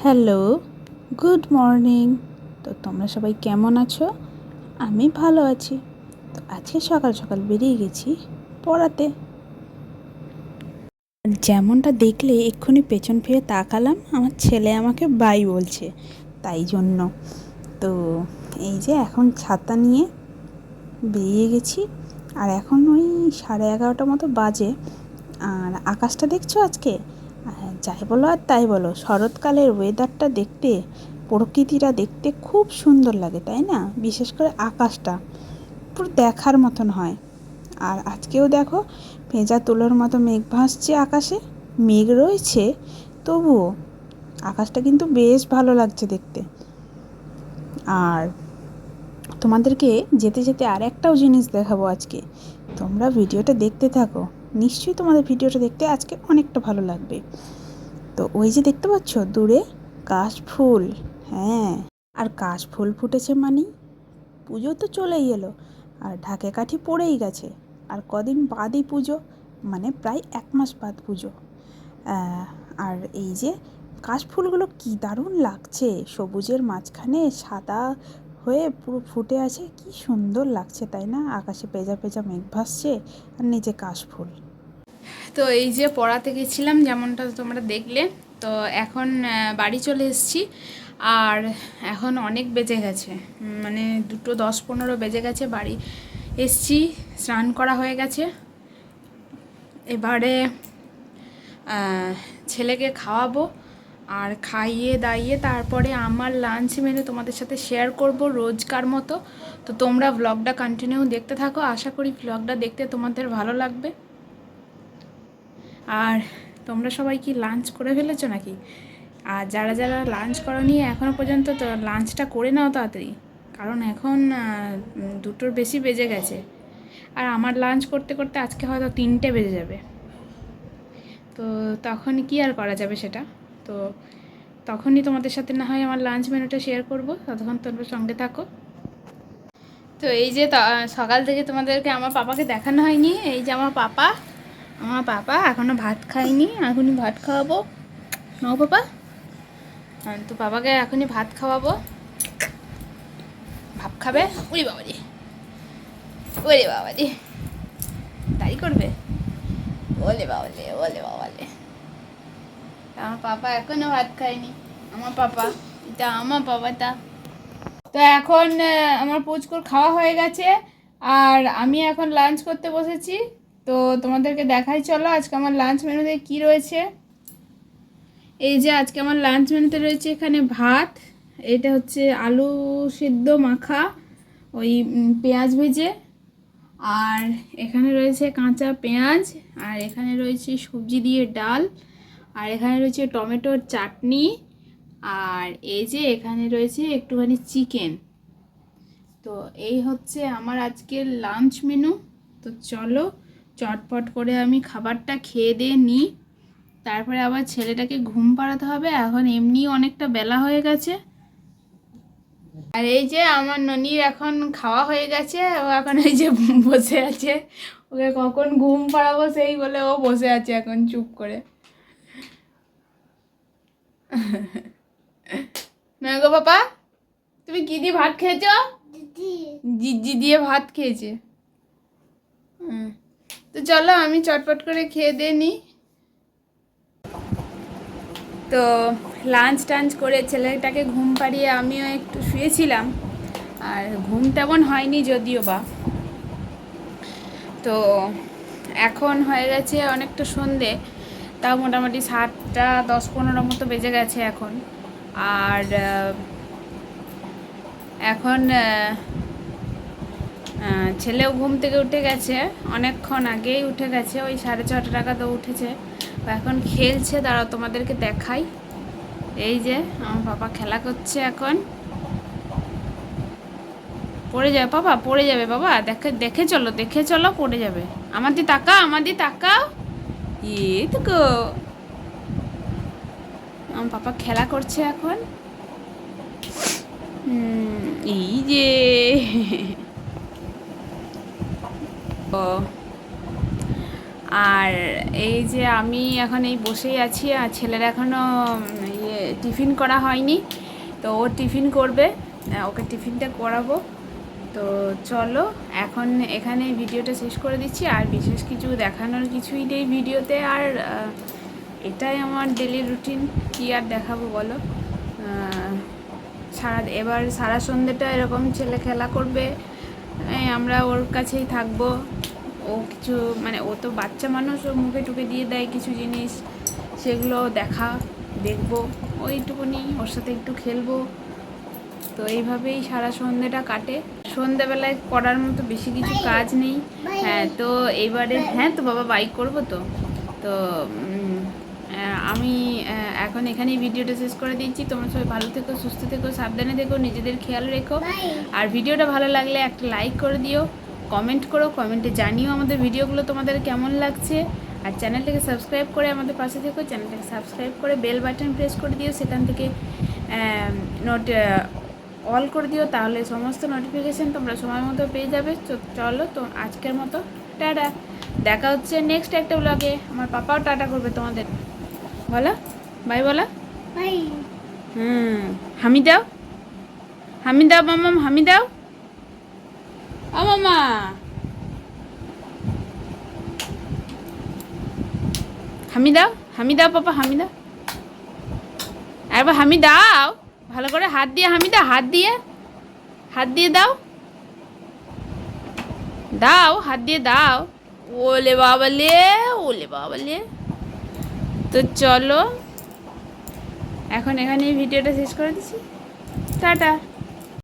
Hello, good morning. তো তোমরা সবাই কেমন আছো? আমি ভালো আছি। তো আজকে সকাল সকাল বেরিয়ে গেছি পড়াতে। যেমনটা দেখলে এক্ষুনি পেছন ফিরে তাকালাম, আমার ছেলে আমাকে বাই বলছে, তাই জন্য। তো এই যে এখন ছাতা নিয়ে বেরিয়ে গেছি, আর এখন ওই 11:30 মতো বাজে। আর আকাশটা দেখছো আজকে? যাই বলো আর তাই বলো, শরৎকালের ওয়েদারটা দেখতে, প্রকৃতিটা দেখতে খুব সুন্দর লাগে, তাই না? বিশেষ করে আকাশটা পুরো দেখার মতন হয়। আর আজকেও দেখো, ভেজা তুলোর মতো মেঘ ভাসছে আকাশে। মেঘ রয়েছে, তবুও আকাশটা কিন্তু বেশ ভালো লাগছে দেখতে। আর তোমাদেরকে যেতে যেতে আর একটাও জিনিস দেখাবো আজকে। তোমরা ভিডিওটা দেখতে থাকো, নিশ্চয়ই তোমাদের ভিডিওটা দেখতে আজকে অনেকটা ভালো লাগবে। তো ওই যে দেখতে পাচ্ছ দূরে কাশফুল, হ্যাঁ, আর কাশফুল ফুটেছে মানেই পুজো তো চলেই এলো, আর ঢাকে কাঠি পড়েই গেছে। আর কদিন বাদই পুজো, মানে প্রায় 1 মাস বাদ পুজো। আর এই যে কাশফুলগুলো কি দারুণ লাগছে, সবুজের মাঝখানে সাদা হয়ে পুরো ফুটে আছে, কি সুন্দর লাগছে তাই না? আকাশে পেঁজা পেঁজা মেঘ ভাসছে, আর নিচে কাশফুল। তো এই যে পড়াতে গেছিলাম, যেমনটা তোমরা দেখলে। তো এখন বাড়ি চলে এসেছি, আর এখন অনেক বেজে গেছে, মানে 2:10-15 বেজে গেছে। বাড়ি এসছি, স্নান করা হয়ে গেছে। এবারে ছেলেকে খাওয়াবো, আর খাইয়ে দাইয়ে তারপরে আমার লাঞ্চ মেনু তোমাদের সাথে শেয়ার করব রোজকার মতো। তো তোমরা ভ্লগটা কন্টিনিউ দেখতে থাকো, আশা করি ভ্লগটা দেখতে তোমাদের ভালো লাগবে। আর তোমরা সবাই কি লাঞ্চ করে ফেলেছো নাকি? আর যারা যারা লাঞ্চ করোনি এখনও পর্যন্ত, তো লাঞ্চটা করে নাও তাড়াতাড়ি, কারণ এখন 2টোর বেশি বেজে গেছে। আর আমার লাঞ্চ করতে করতে আজকে হয়তো 3টে বেজে যাবে। তো তখন কি আর করা যাবে সেটা? তো তখনই তোমাদের সাথে না হয় আমার লাঞ্চ মেনুটা শেয়ার করবো, ততক্ষণ তোমরা সঙ্গে থাকো। তো এই যে সকাল থেকে তোমাদেরকে আমার পাপাকে দেখানো হয়নি। এই যে আমার পাপা এখনও ভাত খায়নি, এখনই ভাত খাওয়াবো। নাও পাপা। তো বাবাকে এখনই ভাত খাওয়াবো। ভাত খাবে। ওরে বাবারে, ওরে বাবারে, তাই করবে। ওলে বাবালে, ওলে বাবালে। আমার পাপা এখনো ভাত খায়নি। আমার পাপা, এটা আমার পাপাটা। তো এখন আমার পুচকুর খাওয়া হয়ে গেছে, আর আমি এখন লাঞ্চ করতে বসেছি। তো তোমাদেরকে দেখাই, চলো আজকে আমার লাঞ্চ মেনুতে কি রয়েছে। এই যে আজকে আমার লাঞ্চ মেনুতে রয়েছে এখানে ভাত, এটা হচ্ছে আলু সিদ্ধ মাখা ওই পেঁয়াজ ভেজে, আর এখানে রয়েছে কাঁচা পেঁয়াজ, আর এখানে রয়েছে সবজি দিয়ে ডাল, আর এখানে রয়েছে টমেটোর চাটনি, আর এই যে এখানে রয়েছে একটুখানি চিকেন। তো এই হচ্ছে আমার আজকের লাঞ্চ মেনু। তো চলো চটপট করে আমি খাবারটা খেয়ে দিয়ে নিই, তারপরে আবার ছেলেটাকে ঘুম পাড়াতে হবে, এখন এমনি অনেকটা বেলা হয়ে গেছে। আর এই যে আমার ননির এখন খাওয়া হয়ে গেছে, ও এখন এই যে বসে আছে, ওকে কখন ঘুম পাড়াবো সেই বলে ও বসে আছে এখন চুপ করে। না গো পাপা, তুমি কি দিয়ে ভাত খেয়েছো? জিজি দিয়ে ভাত খেয়েছে। তো চলো আমি চটপট করে খেয়ে দিয়ে নিই। তো লাঞ্চ টাঞ্চ করে ছেলেটাকে ঘুম পাড়িয়ে আমিও একটু শুয়েছিলাম, আর ঘুম তেমন হয়নি যদিও বা। তো এখন হয়ে গেছে অনেকটা সন্ধে, তাও মোটামুটি 7:10-15 মতো বেজে গেছে এখন। আর এখন ছেলেও ঘুম থেকে উঠে গেছে, অনেকক্ষণ আগেই উঠে গেছে, ওই 6:30 নাগাদ উঠেছে। এখন খেলছে, দাঁড়াও তোমাদেরকে দেখাই। এই যে আমার পাপা খেলা করছে এখন। পড়ে যাবে বাবা, পড়ে যাবে বাবা, দেখে দেখে চলো, দেখে চলো, পড়ে যাবে। আমার দি তাকাও, আমার দি তাকাও। এই তো গো, আমার পাপা খেলা করছে এখন। এই যে ও, আর এই যে আমি এখন এই বসেই আছি, আর ছেলের এখনও ইয়ে টিফিন করা হয়নি, তো ও টিফিন করবে, ওকে টিফিনটা করাবো। তো চলো এখন এখানে ভিডিওটা শেষ করে দিচ্ছি। আর বিশেষ কিছু দেখানোর কিছুই নেই ভিডিওতে, আর এটাই আমার ডেলি রুটিন, কী আর দেখাবো বলো। এবার সারা সন্ধ্যেটা এরকম ছেলে খেলা করবে, আমরা ওর কাছেই থাকবো। ও কিছু মানে ও তো বাচ্চা মানুষ, ও মুখে টুকে দিয়ে দেয় কিছু জিনিস, সেগুলো দেখবো, ওইটুকুনি ওর সাথে একটু খেলবো। তো এইভাবেই সারা সন্ধ্যেটা কাটে। সন্ধ্যেবেলায় করার মতো বেশি কিছু কাজ নেই। হ্যাঁ, তো এইবারে হ্যাঁ তো বাবা বাইক করবো। তো তো আমি এখন এখানেই ভিডিওটা শেষ করে দিচ্ছি। তোমরা সবাই ভালো থেকো, সুস্থ থেকো, সাবধানে থেকো, নিজেদের খেয়াল রেখো। আর ভিডিওটা ভালো লাগলে একটা লাইক করে দিও, কমেন্ট করো, কমেন্টে জানিও আমাদের ভিডিওগুলো তোমাদের কেমন লাগছে। আর চ্যানেলটাকে সাবস্ক্রাইব করে আমাদের পাশে থেকো, চ্যানেলটাকে সাবস্ক্রাইব করে বেল বাটন প্রেস করে দিও, সেখান থেকে অল করে দিও, তাহলে সমস্ত নোটিফিকেশান তোমরা সময় মতো পেয়ে যাবে। চলো তো আজকের মতো টাটা, দেখা হচ্ছে নেক্সট একটা ব্লগে। আমার পাপাও টাটা করবে তোমাদের, বলো বাই, বলো বাই। হামি দাও, হামি দাও মাম্মাম, হামি দাও, ও মামা হামি দাও, হামি দাও পাপা, হামি দাও, একবার হামি দাও, ভালো করে হাত দিয়ে হামি দাও, হাত দিয়ে দাও, দাও হাত দিয়ে দাও। ওলে বাবালে, ওলে বাবালে। তো চলো এখন এখানে ভিডিওটা শেষ করে দিচ্ছি, টাটা।